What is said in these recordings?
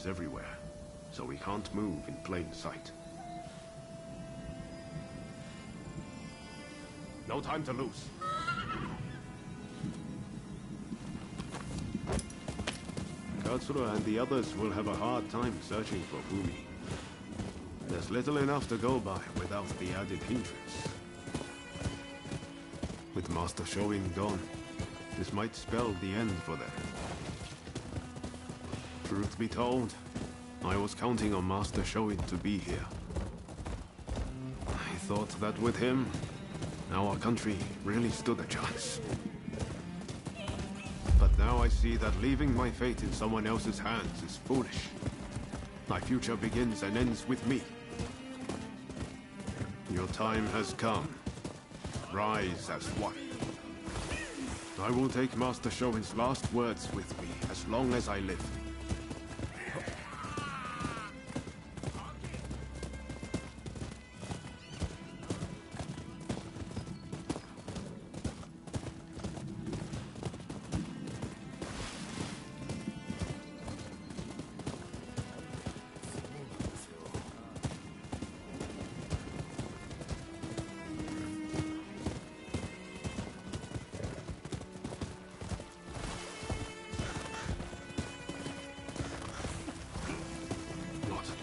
enemies everywhere, so we can't move in plain sight. No time to lose. Katsura and the others will have a hard time searching for Fumi. There's little enough to go by without the added hindrance. With Master Shoin gone, this might spell the end for them. Truth be told, I was counting on Master Shoin to be here. I thought that with him, our country really stood a chance. But now I see that leaving my fate in someone else's hands is foolish. My future begins and ends with me. Your time has come. Rise as one. I will take Master Shoin's last words with me as long as I live.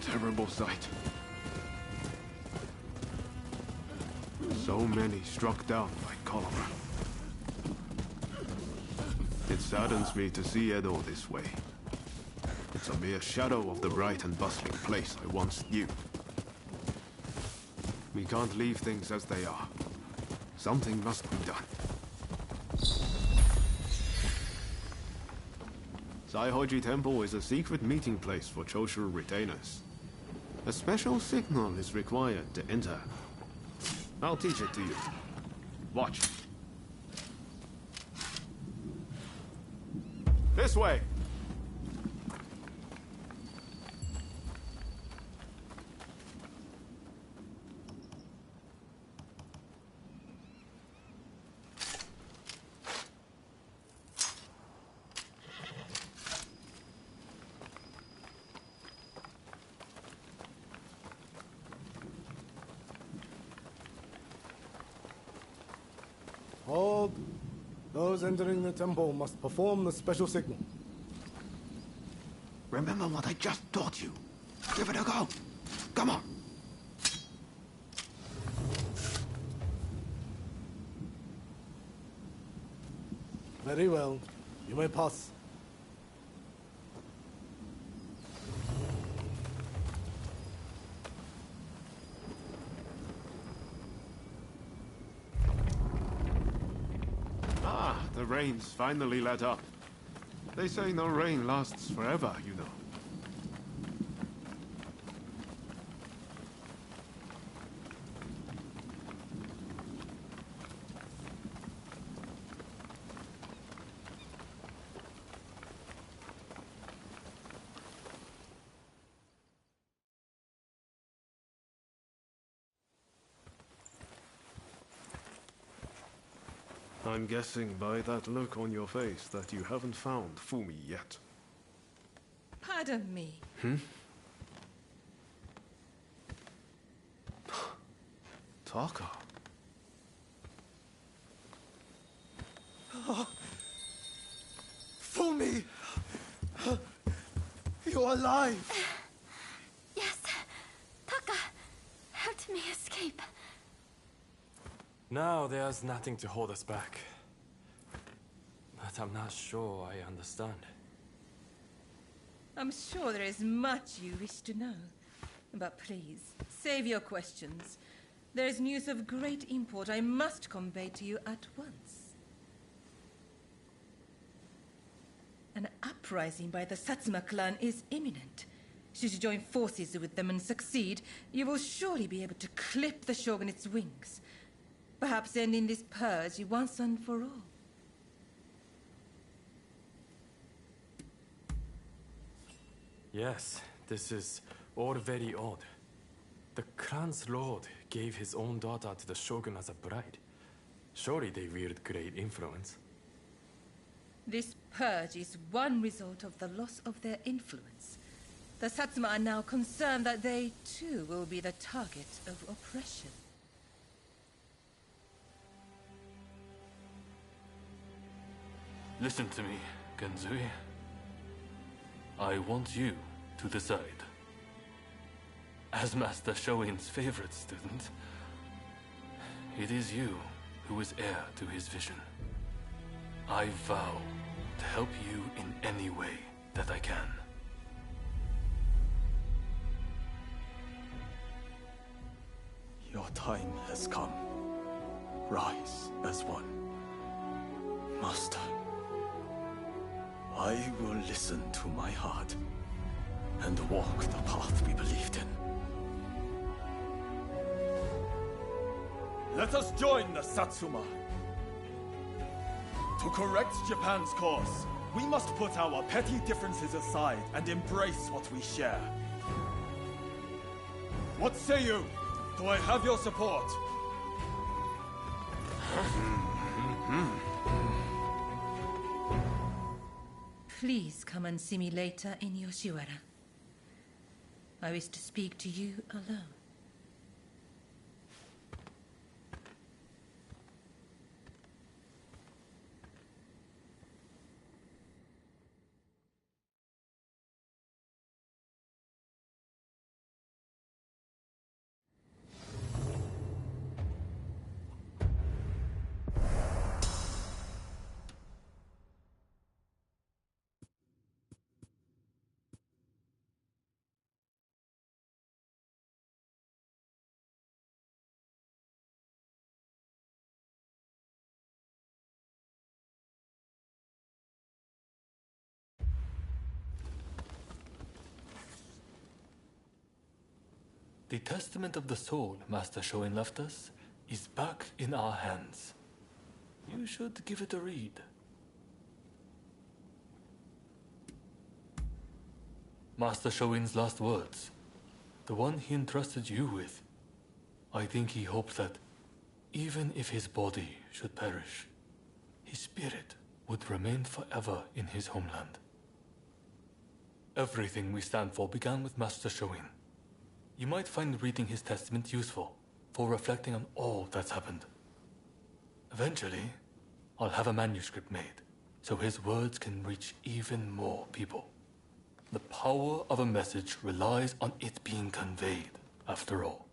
Terrible sight. So many struck down by cholera. It saddens me to see Edo this way. It's a mere shadow of the bright and bustling place I once knew. We can't leave things as they are. Something must be done. Saihoji Temple is a secret meeting place for Choshu retainers. A special signal is required to enter. I'll teach it to you. Watch. This way! Hold. Those entering the temple must perform the special signal. Remember what I just taught you. Give it a go. Come on. Very well. You may pass. The rain's finally let up. They say no rain lasts forever, you know. I'm guessing by that look on your face that you haven't found Fumi yet. Pardon me. Taka. Fumi! You're alive! Yes. Taka helped me escape. Now there's nothing to hold us back. But I'm not sure I understand. I'm sure there is much you wish to know. But please, save your questions. There is news of great import I must convey to you at once. An uprising by the Satsuma clan is imminent. Should you join forces with them and succeed, you will surely be able to clip the shogunate's wings. Perhaps ending this purge once and for all. Yes, this is all very odd. The clan's lord gave his own daughter to the shogun as a bride. Surely they wield great influence. This purge is one result of the loss of their influence. The Satsuma are now concerned that they, too, will be the target of oppression. Listen to me, Genzui. I want you to decide. As Master Shoin's favorite student, it is you who is heir to his vision. I vow to help you in any way that I can. Your time has come. Rise as one. Master, I will listen to my heart and walk the path we believed in. Let us join the Satsuma. To correct Japan's course, we must put our petty differences aside and embrace what we share. What say you? Do I have your support? Please come and see me later in Yoshiwara. I wish to speak to you alone. The Testament of the Soul Master Shoin left us is back in our hands. You should give it a read. Master Shoin's last words, the one he entrusted you with. I think he hoped that, even if his body should perish, his spirit would remain forever in his homeland. Everything we stand for began with Master Shoin. You might find reading his testament useful for reflecting on all that's happened. Eventually, I'll have a manuscript made so his words can reach even more people. The power of a message relies on it being conveyed, after all.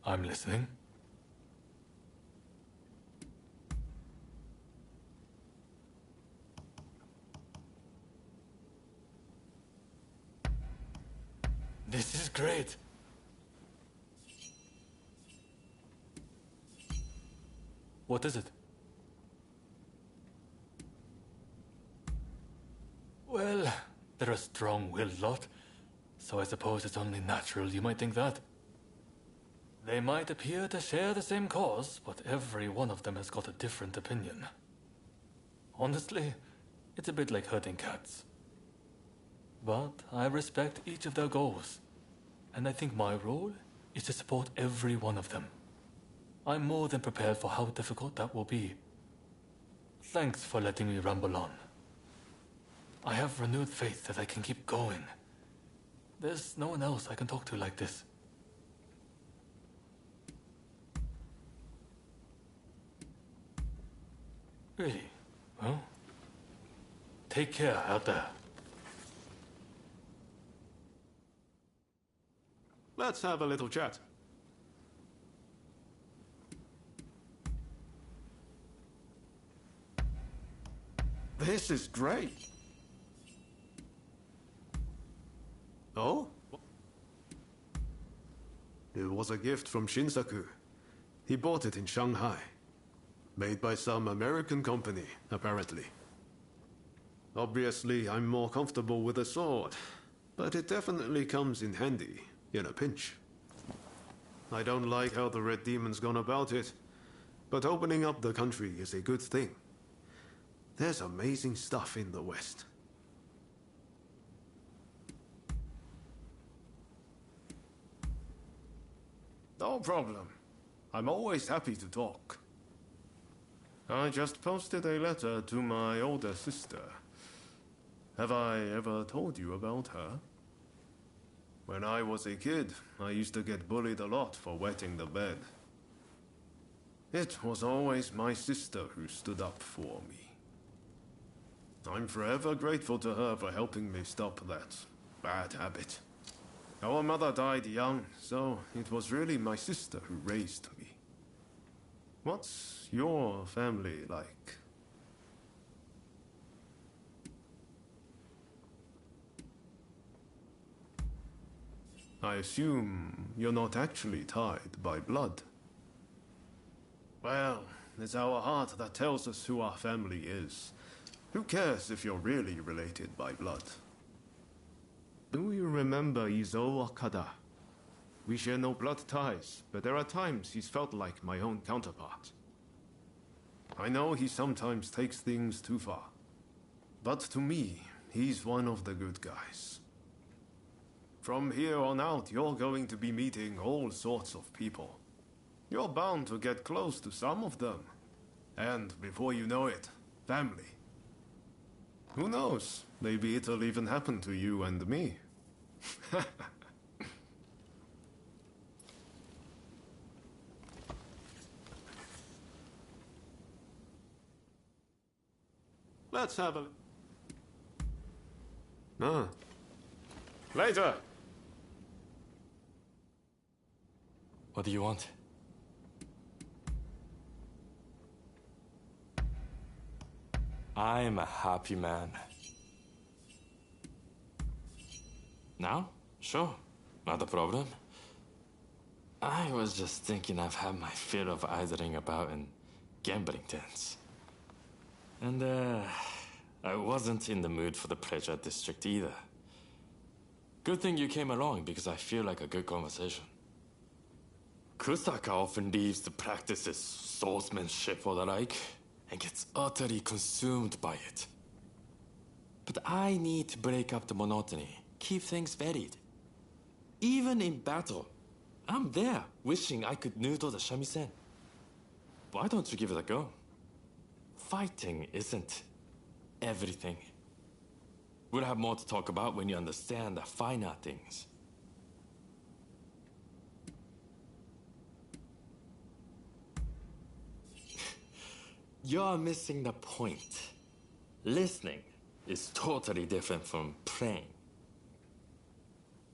I'm listening. This is great. What is it? Well, they're a strong-willed lot, so I suppose it's only natural you might think that. They might appear to share the same cause, but every one of them has got a different opinion. Honestly, it's a bit like herding cats. But I respect each of their goals, and I think my role is to support every one of them. I'm more than prepared for how difficult that will be. Thanks for letting me ramble on. I have renewed faith that I can keep going. There's no one else I can talk to like this. Really? Well, take care out there. Let's have a little chat. This is great. Oh? It was a gift from Shinsaku. He bought it in Shanghai. Made by some American company, apparently. Obviously, I'm more comfortable with a sword, but it definitely comes in handy in a pinch. I don't like how the Red Demon's gone about it, but opening up the country is a good thing. There's amazing stuff in the West. No problem. I'm always happy to talk. I just posted a letter to my older sister. Have I ever told you about her? When I was a kid, I used to get bullied a lot for wetting the bed. It was always my sister who stood up for me. I'm forever grateful to her for helping me stop that bad habit. Our mother died young, so it was really my sister who raised me. What's your family like? I assume you're not actually tied by blood. Well, it's our heart that tells us who our family is. Who cares if you're really related by blood? Do you remember Izo Okada? We share no blood ties, but there are times he's felt like my own counterpart. I know he sometimes takes things too far, but to me, he's one of the good guys. From here on out, you're going to be meeting all sorts of people. You're bound to get close to some of them. And before you know it, family. Who knows? Maybe it'll even happen to you and me. Let's have a... Ah. Later! What do you want? I'm a happy man. Now? Sure. Not a problem. I was just thinking I've had my fill of idling about in gambling dens. And, I wasn't in the mood for the pleasure district either. Good thing you came along because I feel like a good conversation. Kusaka often leaves the practices swordsmanship or the like, and gets utterly consumed by it. But I need to break up the monotony, keep things varied. Even in battle, I'm there, wishing I could noodle the shamisen. Why don't you give it a go? Fighting isn't everything. We'll have more to talk about when you understand the finer things. You're missing the point. Listening is totally different from playing.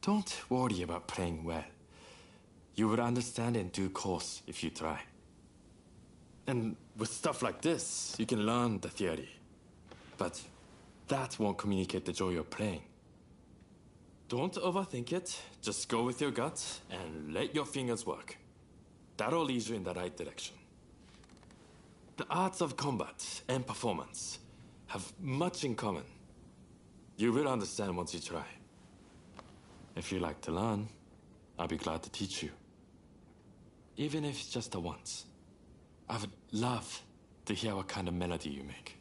Don't worry about playing well. You will understand in due course if you try. And with stuff like this, you can learn the theory. But that won't communicate the joy of playing. Don't overthink it. Just go with your gut and let your fingers work. That'll lead you in the right direction. The arts of combat and performance have much in common. You will understand once you try. If you like to learn, I'll be glad to teach you. Even if it's just a once. I would love to hear what kind of melody you make.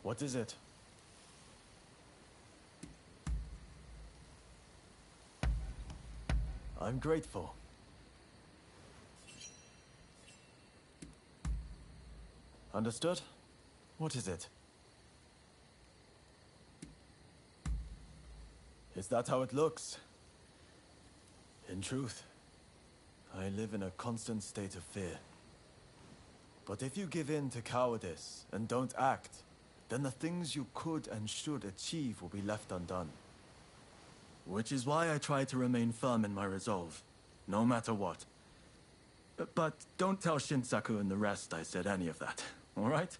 What is it? I'm grateful. Understood? What is it? Is that how it looks? In truth, I live in a constant state of fear. But if you give in to cowardice and don't act, then the things you could and should achieve will be left undone. Which is why I try to remain firm in my resolve, no matter what. But don't tell Shinsaku and the rest I said any of that, all right?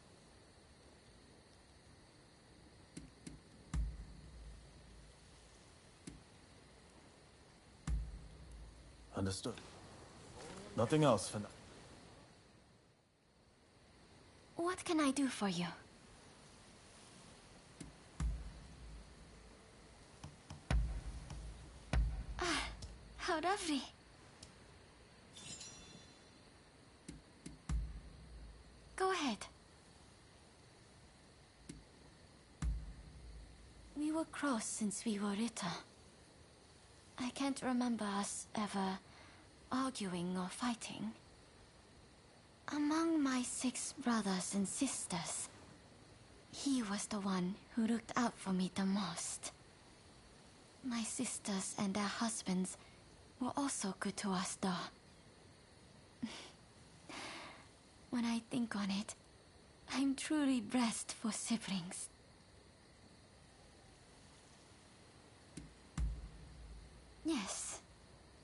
Understood. Nothing else for now. What can I do for you? Ah, how lovely. Go ahead. We were close since we were little. I can't remember us ever arguing or fighting. Among my 6 brothers and sisters, he was the one who looked out for me the most. My sisters and their husbands were also good to us, though. When I think on it, I'm truly blessed for siblings. Yes,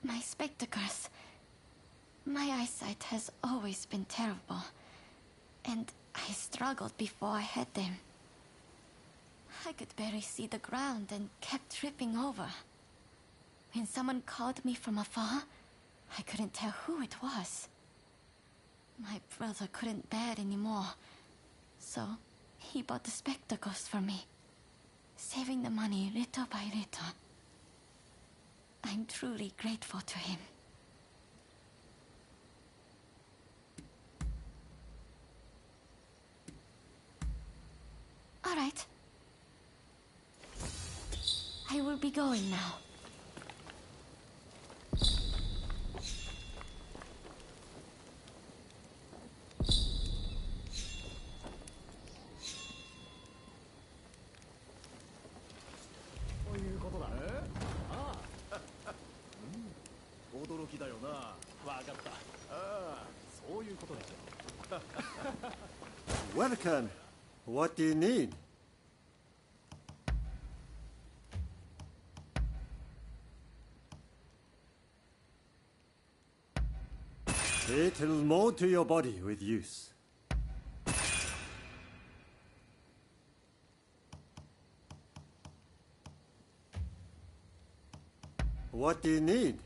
my spectacles. My eyesight has always been terrible, and I struggled before I had them. I could barely see the ground and kept tripping over. When someone called me from afar, I couldn't tell who it was. My brother couldn't bear it anymore, so he bought the spectacles for me, saving the money little by little. I'm truly grateful to him. All right. I will be going now. Welcome. What do you need? It'll mold to your body with use. What do you need?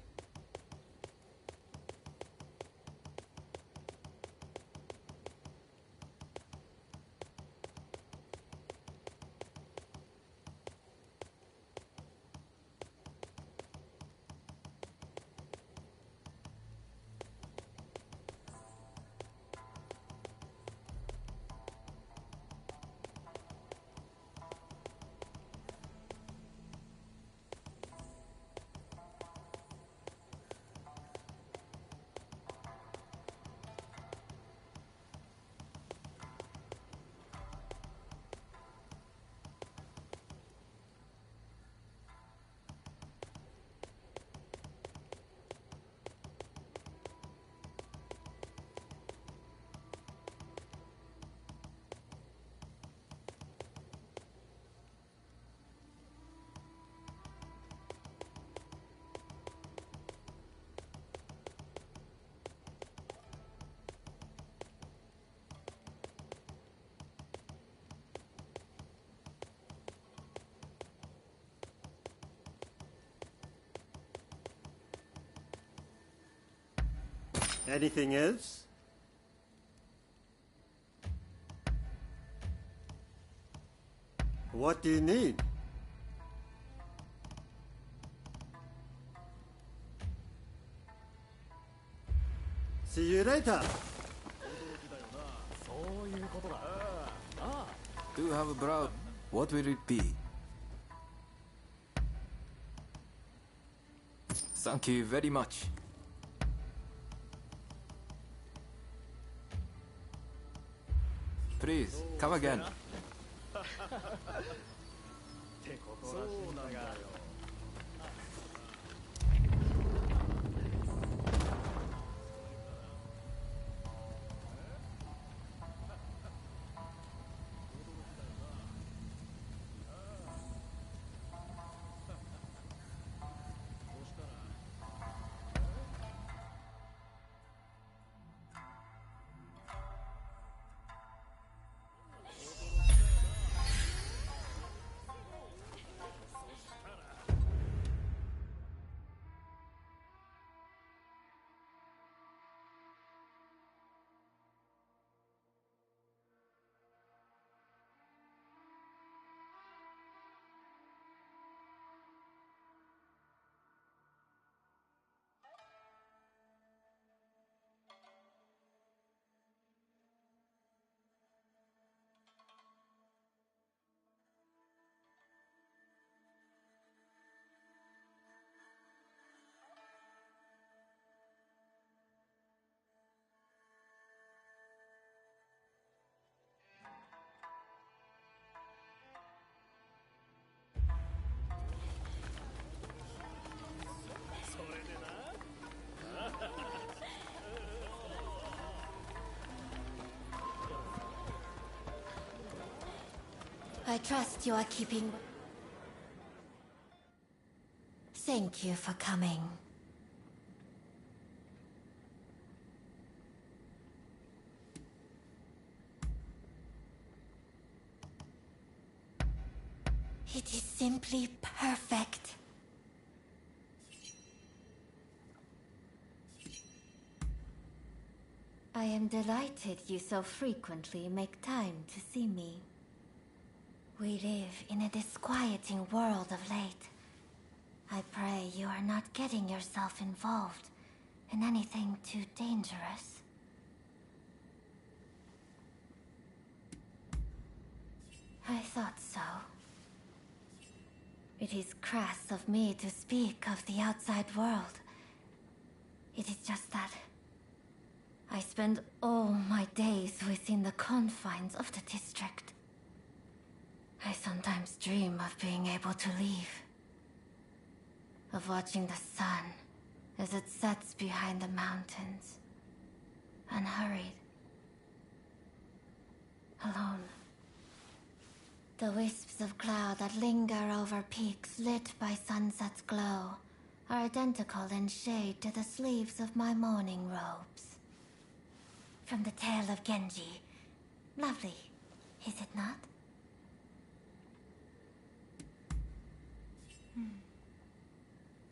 Anything else? What do you need? See you later. Do you have a brow? What will it be? Thank you very much. Please, come again. I trust you are keeping... Thank you for coming. It is simply perfect. I am delighted you so frequently make time to see me. We live in a disquieting world of late. I pray you are not getting yourself involved in anything too dangerous. I thought so. It is crass of me to speak of the outside world. It is just that I spend all my days within the confines of the district. I sometimes dream of being able to leave. Of watching the sun as it sets behind the mountains. Unhurried. Alone. The wisps of cloud that linger over peaks lit by sunset's glow are identical in shade to the sleeves of my mourning robes. From the tale of Genji. Lovely, is it not?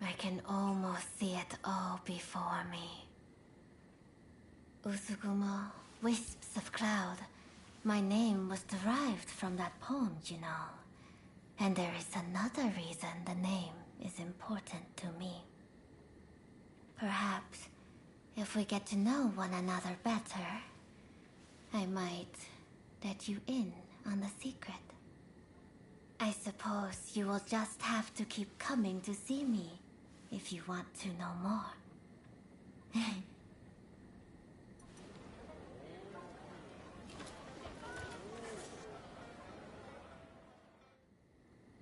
I can almost see it all before me. Usugumo, wisps of cloud. My name was derived from that poem, you know. And there is another reason the name is important to me. Perhaps, if we get to know one another better, I might let you in on the secret. I suppose you will just have to keep coming to see me if you want to know more.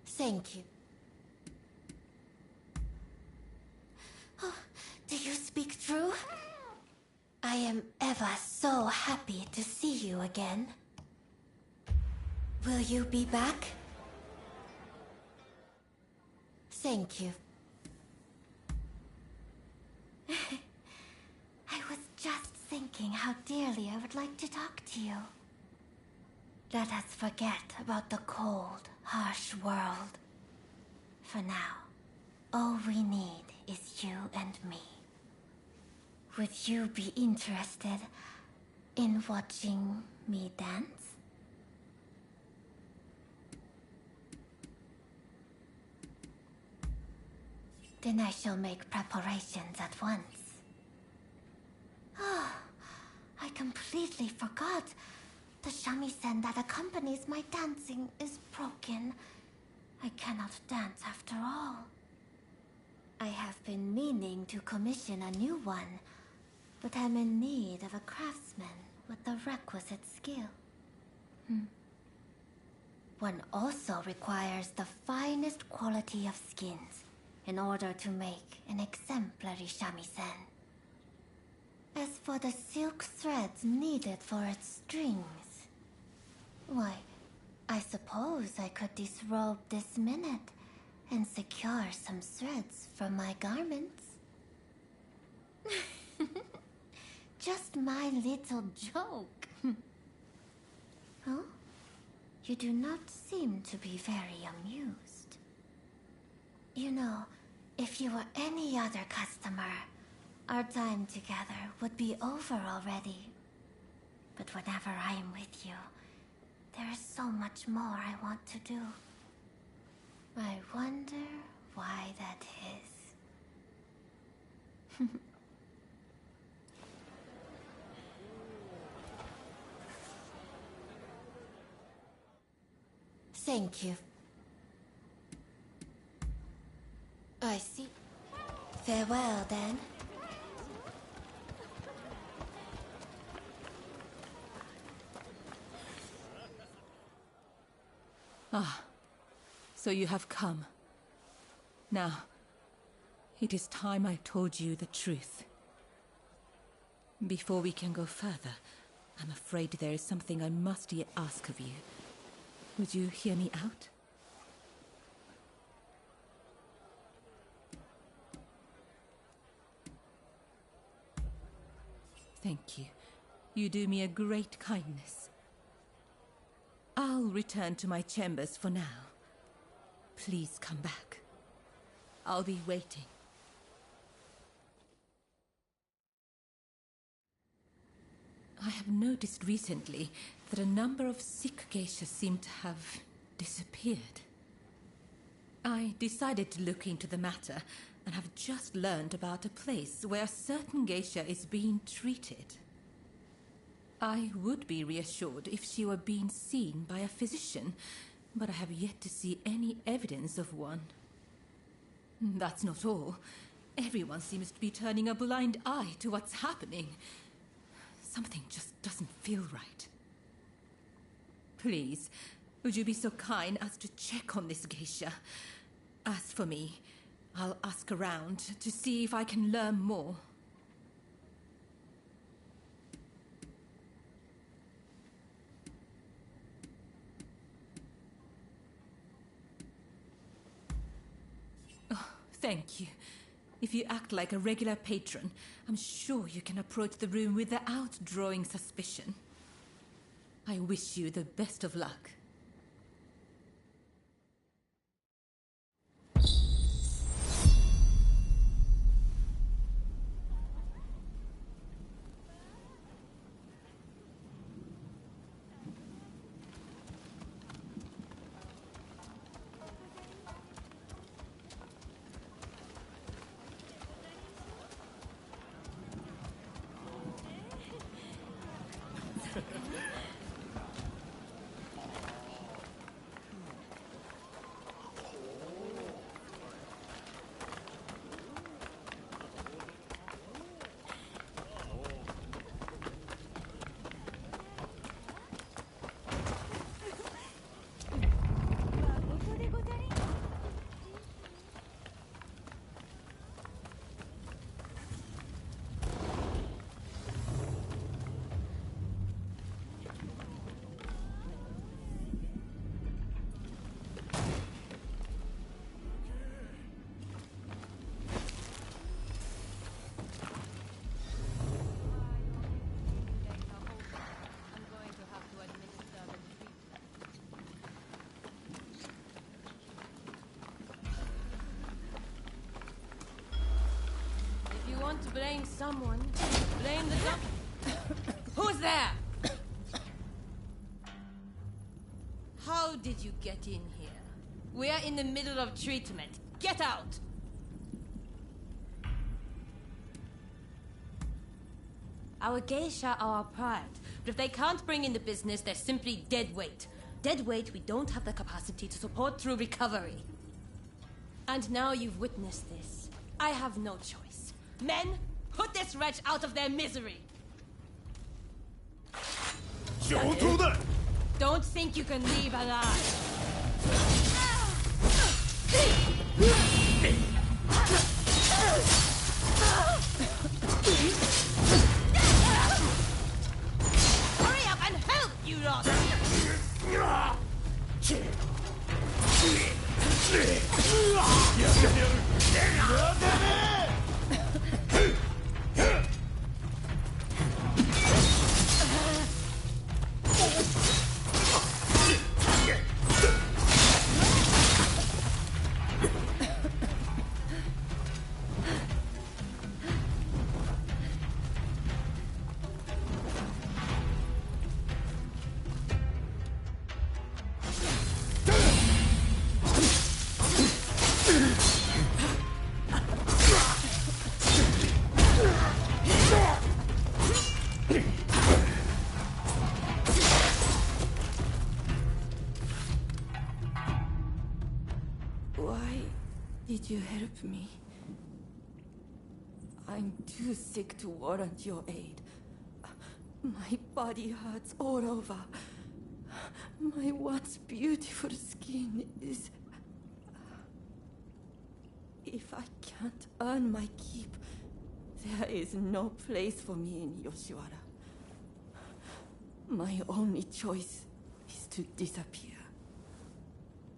Thank you. Oh, do you speak true? I am ever so happy to see you again. Will you be back? Thank you. I was just thinking how dearly I would like to talk to you. Let us forget about the cold, harsh world. For now, all we need is you and me. Would you be interested in watching me dance? Then I shall make preparations at once. Ah, I completely forgot. The shamisen that accompanies my dancing is broken. I cannot dance after all. I have been meaning to commission a new one, but I'm in need of a craftsman with the requisite skill. One also requires the finest quality of skins in order to make an exemplary shamisen. As for the silk threads needed for its strings, why, I suppose I could disrobe this minute and secure some threads from my garments. Just my little joke. Huh? You do not seem to be very amused. You know, if you were any other customer, our time together would be over already. But whenever I am with you, there is so much more I want to do. I wonder why that is. Thank you. I see. Farewell, then. Ah, so you have come. Now, it is time I told you the truth. Before we can go further, I'm afraid there is something I must yet ask of you. Would you hear me out? Thank you. You do me a great kindness. I'll return to my chambers for now. Please come back. I'll be waiting. I have noticed recently that a number of Sikh geishas seem to have disappeared. I decided to look into the matter and have just learned about a place where a certain geisha is being treated. I would be reassured if she were being seen by a physician, but I have yet to see any evidence of one. That's not all. Everyone seems to be turning a blind eye to what's happening. Something just doesn't feel right. Please, would you be so kind as to check on this geisha? As for me, I'll ask around to see if I can learn more. Oh, thank you. If you act like a regular patron, I'm sure you can approach the room without drawing suspicion. I wish you the best of luck. to blame someone, blame the doc... Who's there? How did you get in here? We're in the middle of treatment. Get out! Our geisha are our pride, but if they can't bring in the business, they're simply dead weight. Dead weight we don't have the capacity to support through recovery. And now you've witnessed this. I have no choice. Men, put this wretch out of their misery! Don't think you can leave alive. Hurry up and help, you lot! Why did you help me? I'm too sick to warrant your aid. My body hurts all over. My once beautiful skin is... If I can't earn my keep, there is no place for me in Yoshiwara. My only choice is to disappear.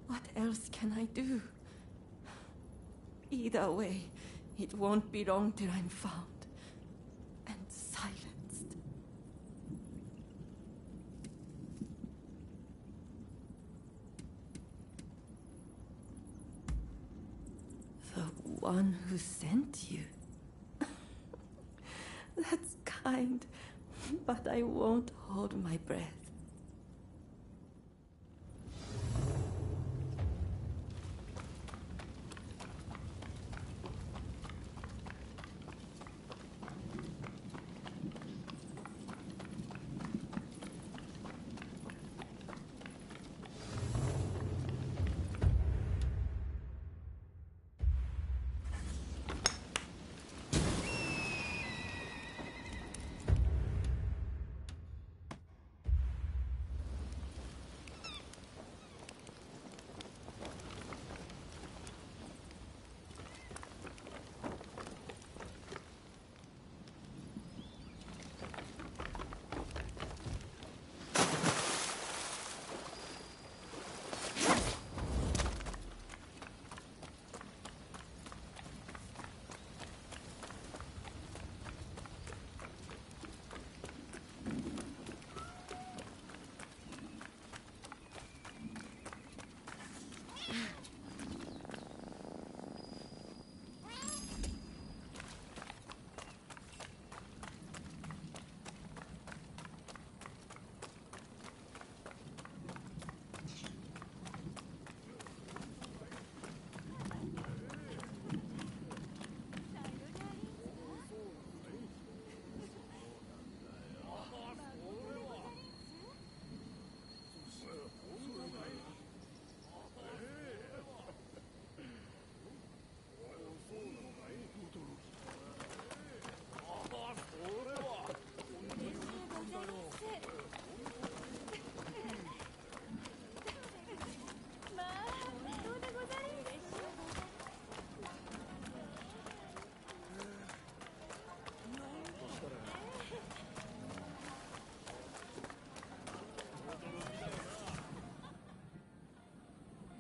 What else can I do? Either way, it won't be long till I'm found and silenced. The one who sent you? That's kind, but I won't hold my breath.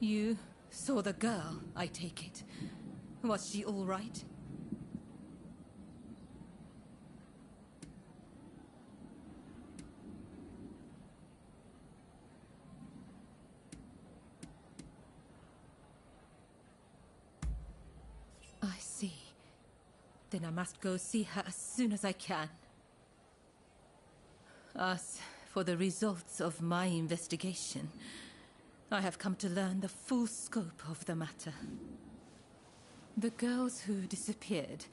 You saw the girl, I take it. Was she all right? I see. Then I must go see her as soon as I can. As for the results of my investigation, I have come to learn the full scope of the matter. The girls who disappeared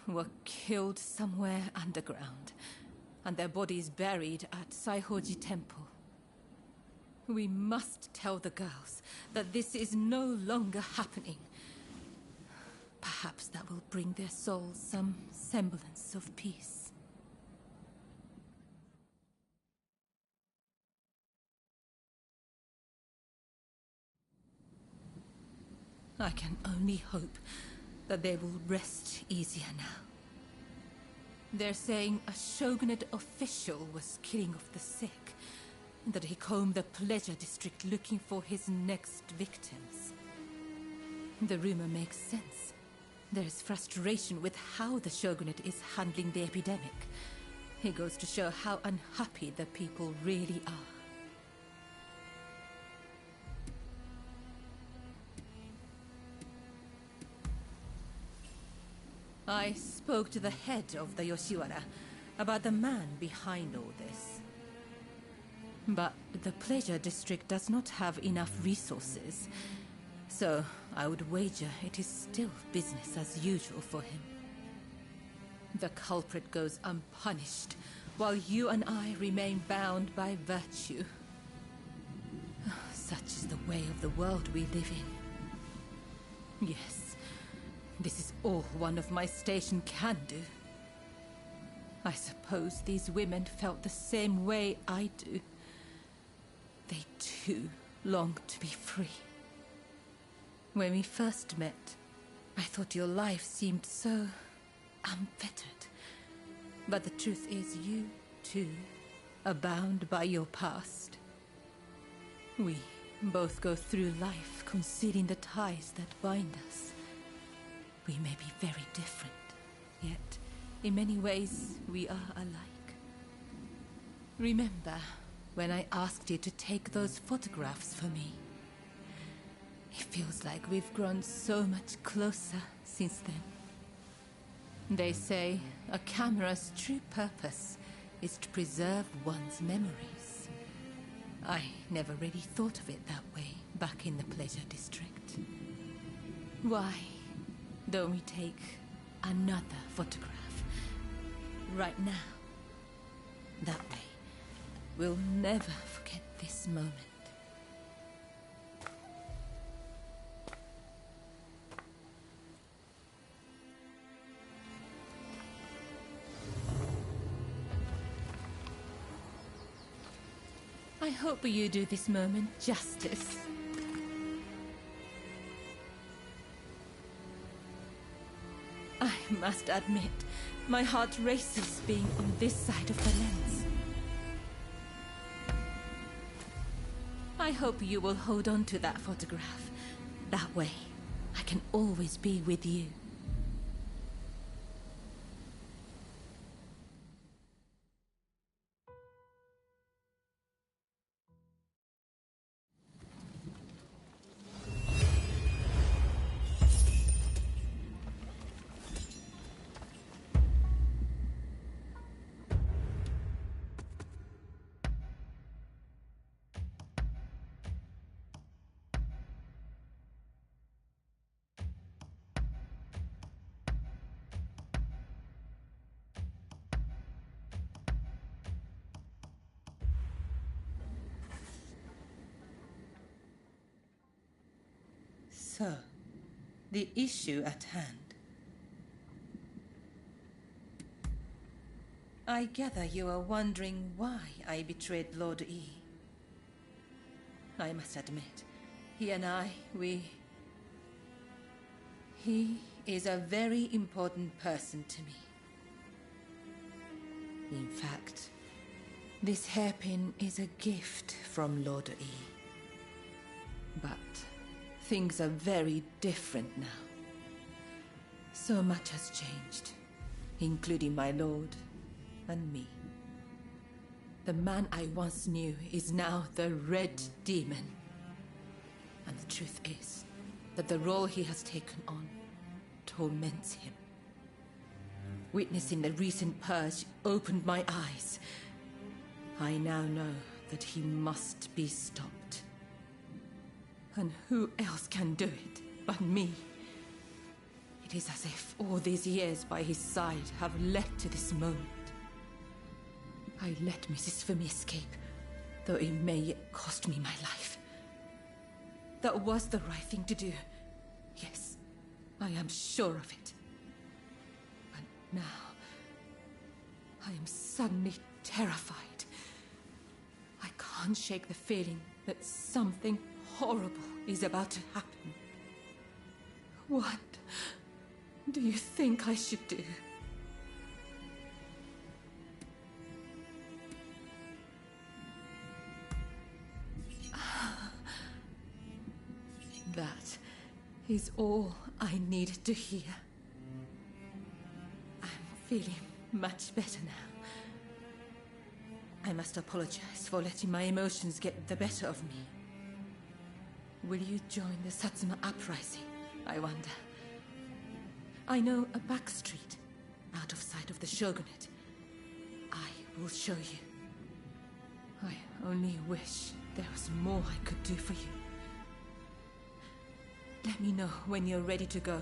were killed somewhere underground, and their bodies buried at Saihoji Temple. We must tell the girls that this is no longer happening. Perhaps that will bring their souls some semblance of peace. I can only hope that they will rest easier now. They're saying a shogunate official was killing off the sick, and that he combed the pleasure district looking for his next victims. The rumor makes sense. There's frustration with how the shogunate is handling the epidemic. It goes to show how unhappy the people really are. I spoke to the head of the Yoshiwara about the man behind all this. But the pleasure district does not have enough resources, so I would wager it is still business as usual for him. The culprit goes unpunished, while you and I remain bound by virtue. Such is the way of the world we live in. Yes, this is all one of my station can do. I suppose these women felt the same way I do. They too long to be free. When we first met, I thought your life seemed so unfettered. But the truth is you, too, are bound by your past. We both go through life concealing the ties that bind us. We may be very different, yet in many ways we are alike. Remember when I asked you to take those photographs for me? It feels like we've grown so much closer since then. They say a camera's true purpose is to preserve one's memories. I never really thought of it that way back in the Pleasure District. Why don't we take another photograph right now? That way, we'll never forget this moment. I hope you do this moment justice. I must admit, my heart races being on this side of the lens. I hope you will hold on to that photograph. That way, I can always be with you. So, the issue at hand. I gather you are wondering why I betrayed Lord E. I must admit, he and I, He is a very important person to me. In fact, this hairpin is a gift from Lord E. But things are very different now. So much has changed, including my lord and me. The man I once knew is now the Red Demon. And the truth is that the role he has taken on torments him. Witnessing the recent purge opened my eyes. I now know that he must be stopped. And who else can do it but me? It is as if all these years by his side have led to this moment. I let Mrs. Fumi escape, though it may yet cost me my life. That was the right thing to do. Yes, I am sure of it. But now, I am suddenly terrified. I can't shake the feeling that something horrible is about to happen. What do you think I should do? That is all I needed to hear. I'm feeling much better now. I must apologize for letting my emotions get the better of me. Will you join the Satsuma uprising, I wonder? I know a back street, out of sight of the shogunate. I will show you. I only wish there was more I could do for you. Let me know when you're ready to go.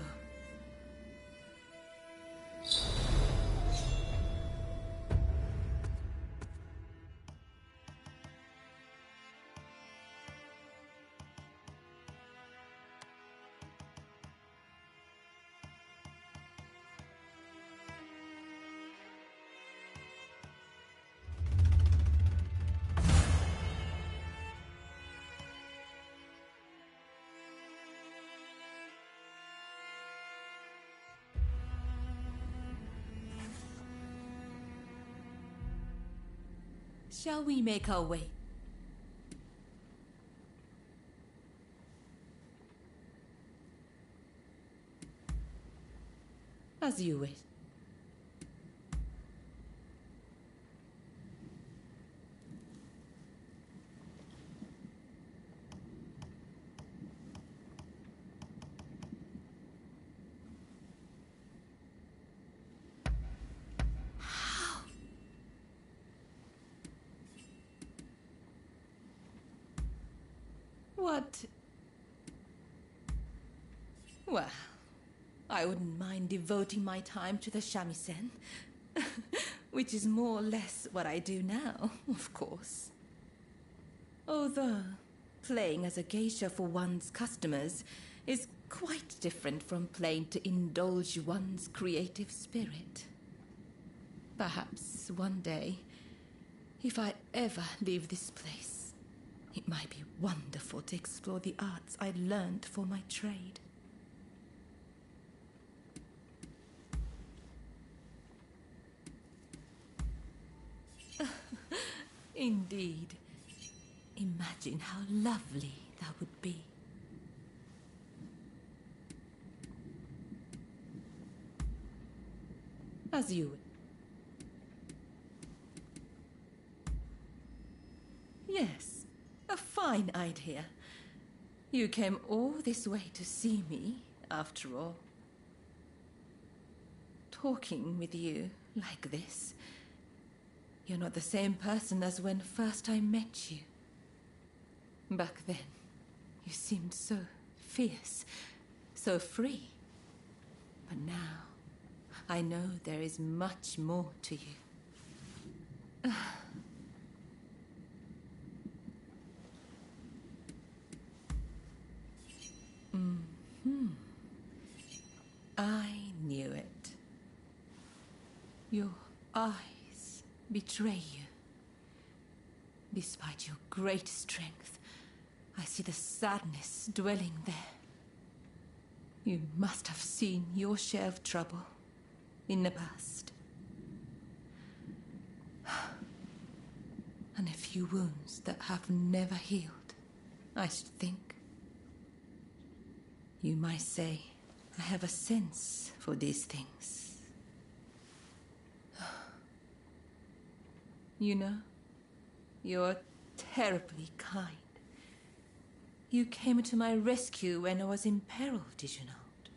Shall we make our way? As you wish. What? Well, I wouldn't mind devoting my time to the shamisen, which is more or less what I do now, of course. Although, playing as a geisha for one's customers is quite different from playing to indulge one's creative spirit. Perhaps one day, if I ever leave this place, it might be wonderful to explore the arts I learned for my trade. Indeed. Imagine how lovely that would be. As you would. Yes, a fine idea. You came all this way to see me, after all. Talking with you like this, you're not the same person as when first I met you. Back then, you seemed so fierce, so free. But now, I know there is much more to you. I knew it. Your eyes betray you. Despite your great strength, I see the sadness dwelling there. You must have seen your share of trouble in the past. And a few wounds that have never healed, I should think. You might say I have a sense for these things. You know, you're terribly kind. You came to my rescue when I was in peril, did you not?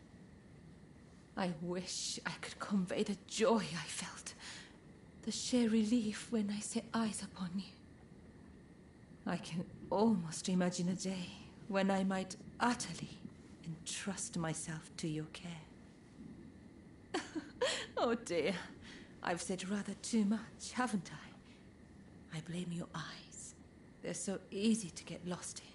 I wish I could convey the joy I felt, the sheer relief when I set eyes upon you. I can almost imagine a day when I might utterly entrust myself to your care. Oh dear, I've said rather too much, haven't I? I blame your eyes. They're so easy to get lost in.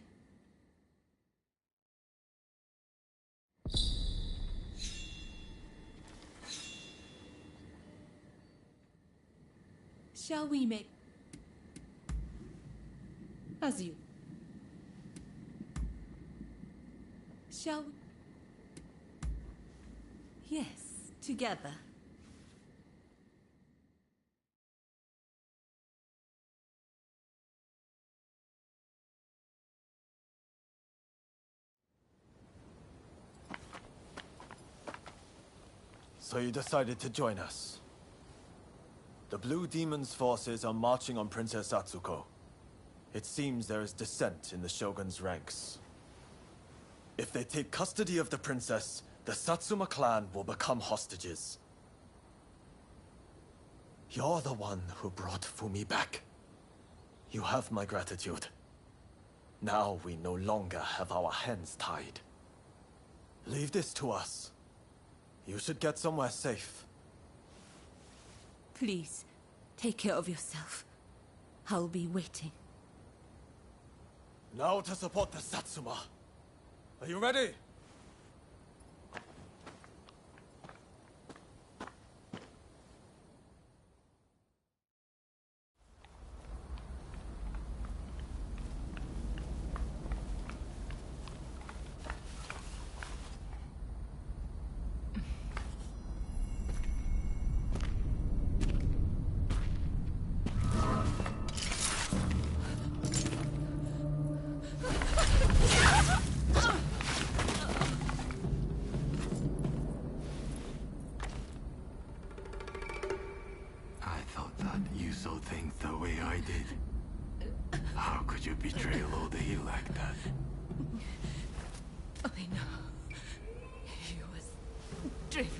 Shall we make... as you... Shall we... Yes, together. So you decided to join us. The Blue Demon's forces are marching on Princess Atsuko. It seems there is dissent in the Shogun's ranks. If they take custody of the princess, the Satsuma clan will become hostages. You're the one who brought Fumi back. You have my gratitude. Now we no longer have our hands tied. Leave this to us. You should get somewhere safe. Please, take care of yourself. I'll be waiting. Now to support the Satsuma. Are you ready? Betray Lodi like that. I know. He was driven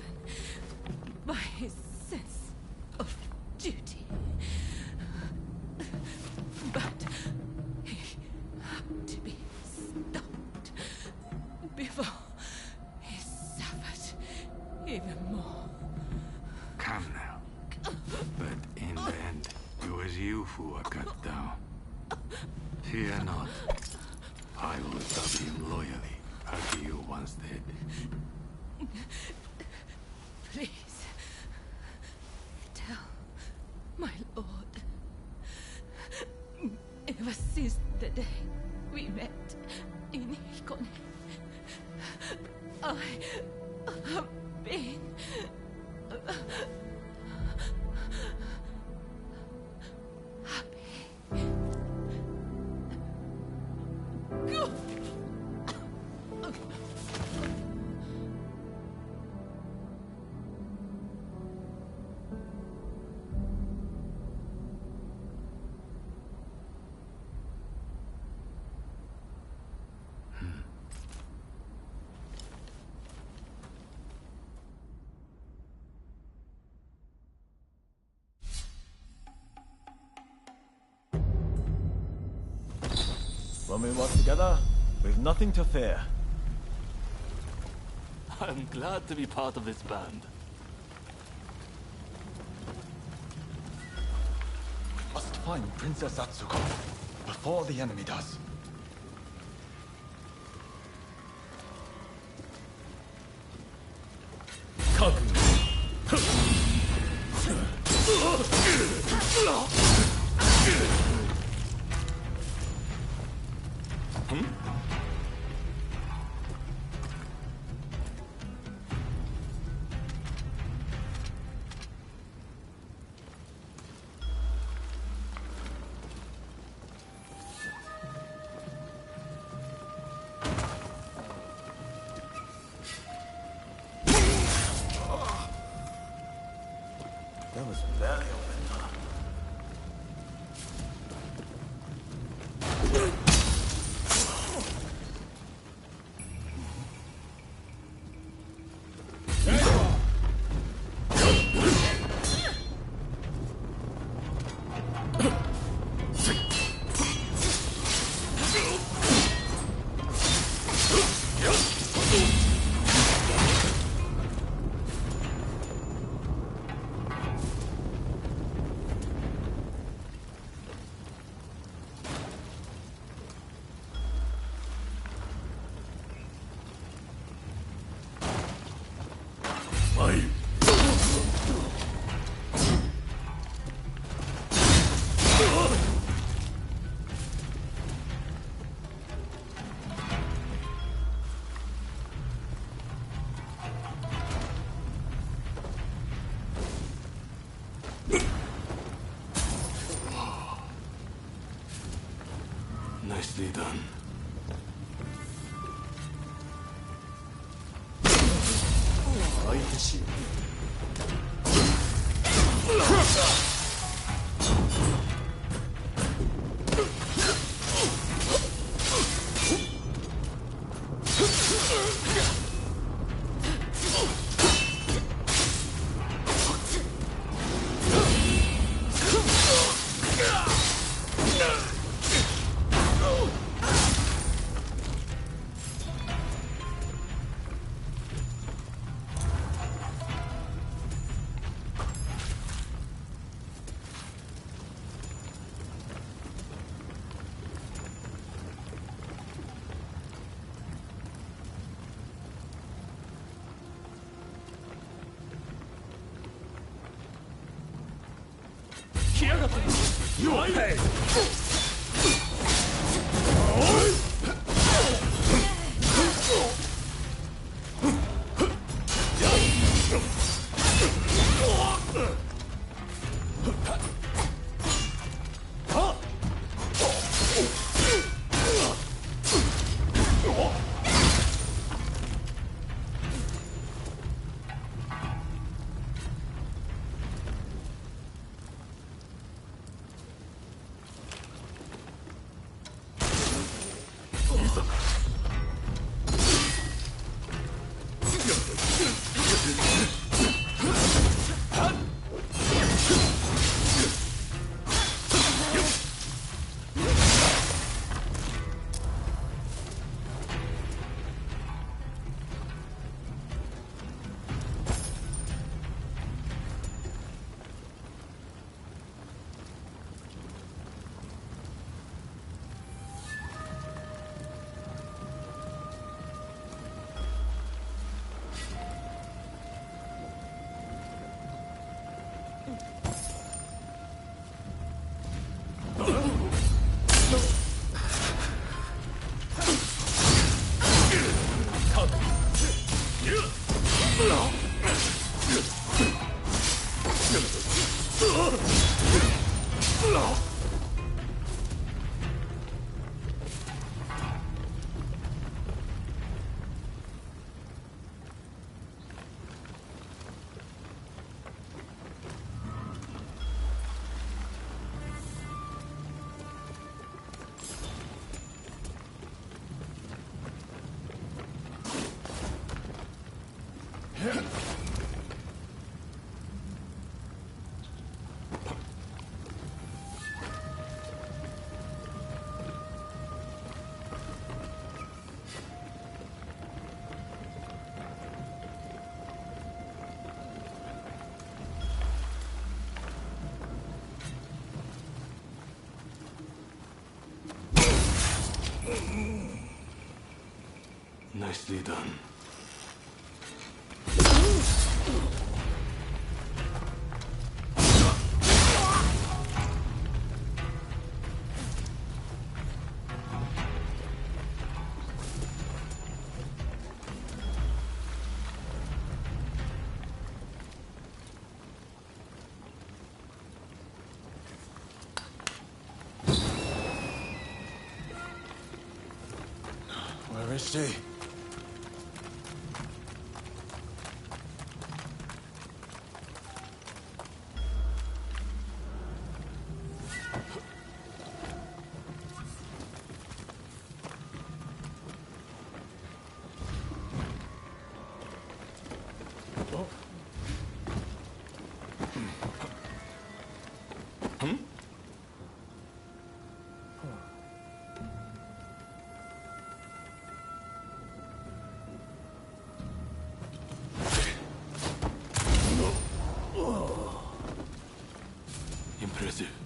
by his sense of duty. But he had to be stopped before he suffered even more. Come now. But in the end, it was you who were cut down. Fear not. I will serve him loyally, as you once did. Please, tell my lord. Ever since the day we met in Hikone, I have been... When we work together, we've nothing to fear. I'm glad to be part of this band. Must find Princess Atsuko before the enemy does. Nicely done. Nicely done. Where is she? Impressive.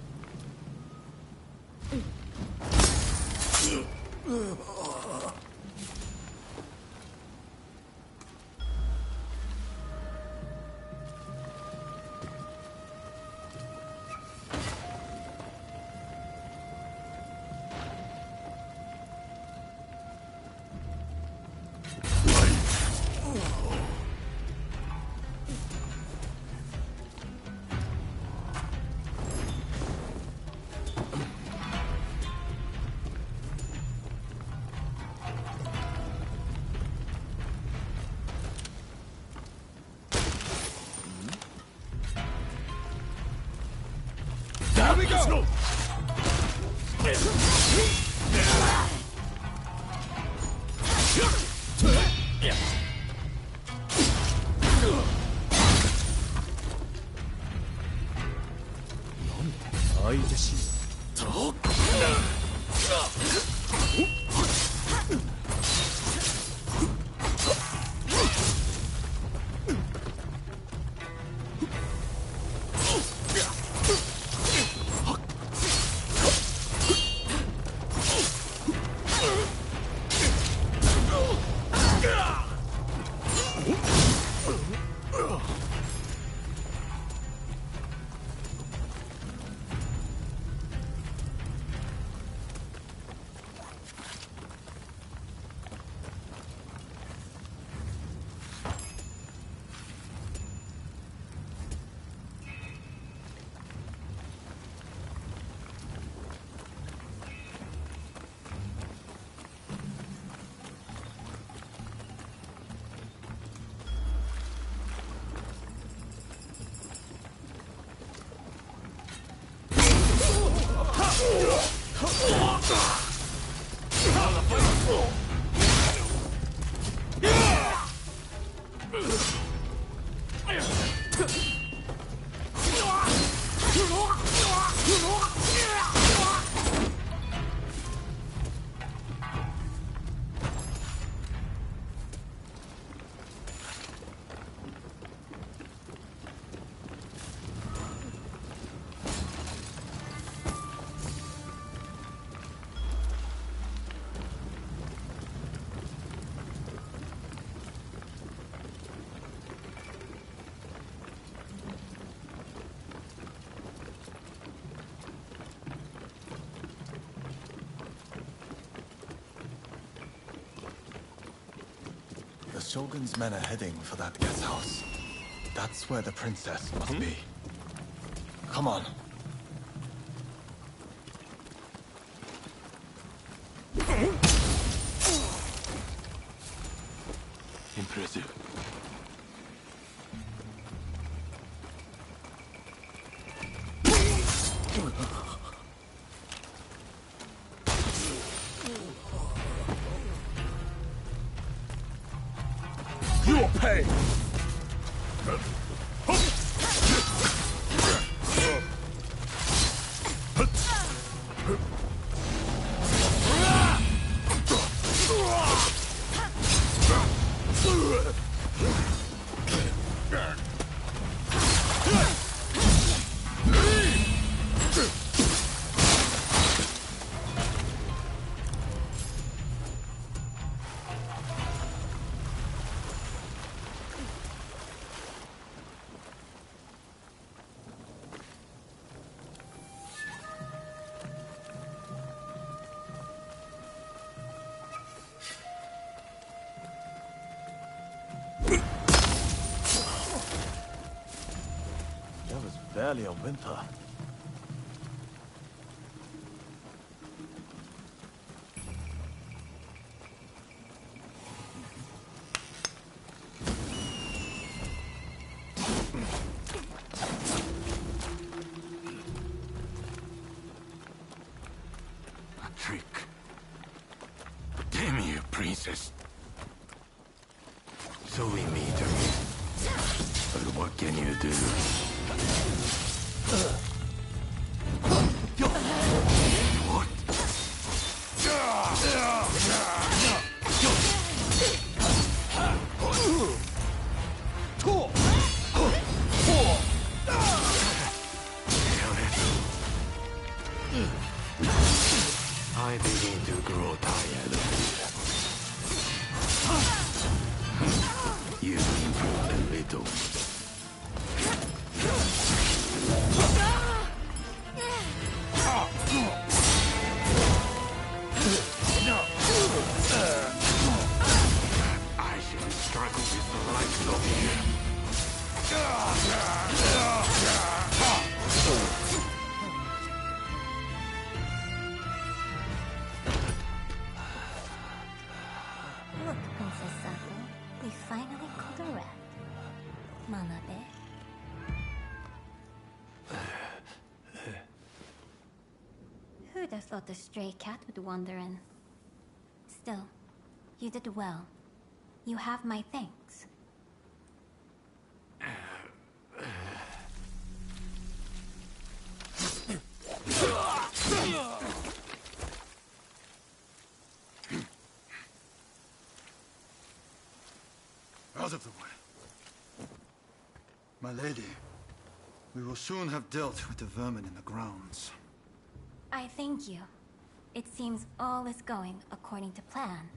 The Shogun's men are heading for that guest house. That's where the princess must be. Come on. Impressive. You'll pay! There was barely a whimper. A trick. Damn you, princess. So we meet again. But what can you do? What? I begin to grow tired of you. You improved a little. I shouldn't struggle with the likes of you. Look, Princess Sato, we finally caught a rat. Manabe. Who the thought a stray cat would wander in. Still, you did well. You have my thanks. Out of the way. My lady, we will soon have dealt with the vermin in the grounds. I thank you. It seems all is going according to plan.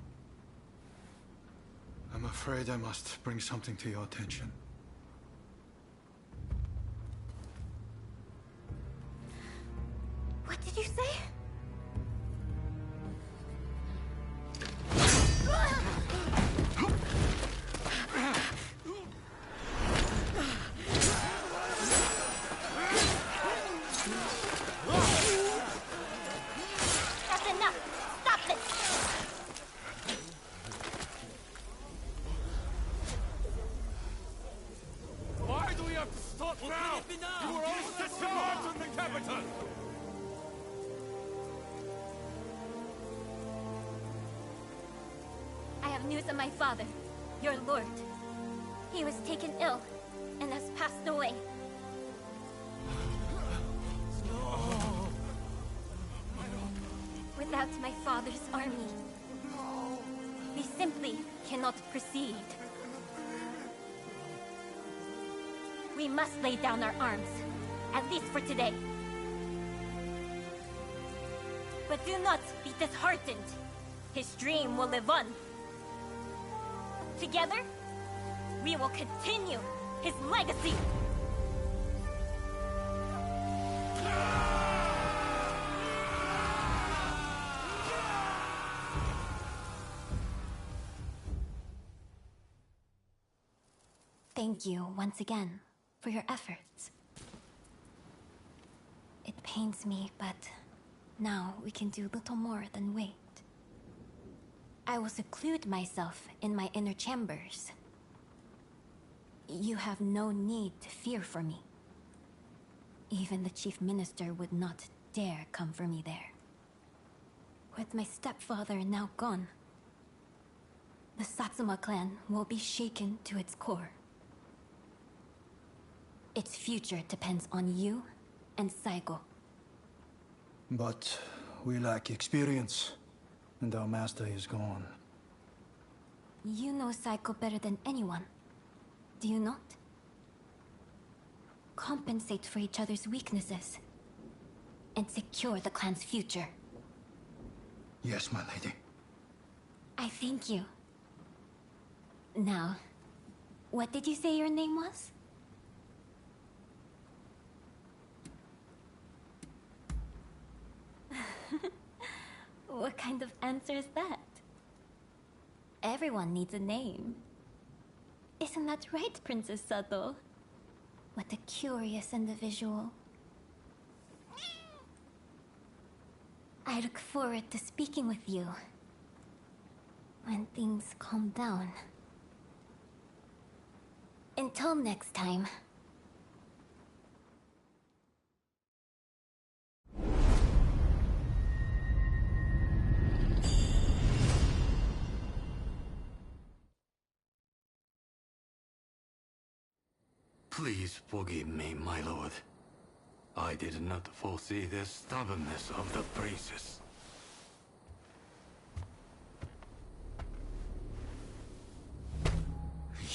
I'm afraid I must bring something to your attention. What did you say? That's enough! Stop this! Why do we have to stop now? You were almost discharged from the capital! I have news of my father, your lord. He was taken ill and has passed away. Without my father's army, we simply cannot proceed. We must lay down our arms, at least for today. But do not be disheartened. His dream will live on. Together, we will continue his legacy. Thank you once again for your efforts. It pains me, but now we can do little more than wait. I will seclude myself in my inner chambers. You have no need to fear for me. Even the chief minister would not dare come for me there. With my stepfather now gone, the Satsuma clan will be shaken to its core. Its future depends on you and Saigo. But we lack experience, and our master is gone. You know Saigo better than anyone, do you not? Compensate for each other's weaknesses, and secure the clan's future. Yes, my lady. I thank you. Now, what did you say your name was? What kind of answer is that? Everyone needs a name. Isn't that right, Princess Sato? What a curious individual. I look forward to speaking with you when things calm down. Until next time. Please forgive me, my lord. I did not foresee the stubbornness of the princess.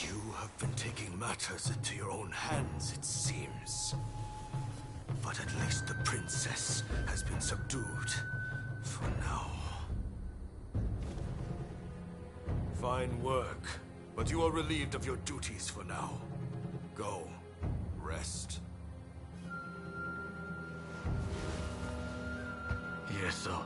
You have been taking matters into your own hands, it seems. But at least the princess has been subdued. For now. Fine work. But you are relieved of your duties for now. Go. Rest. Yes, sir.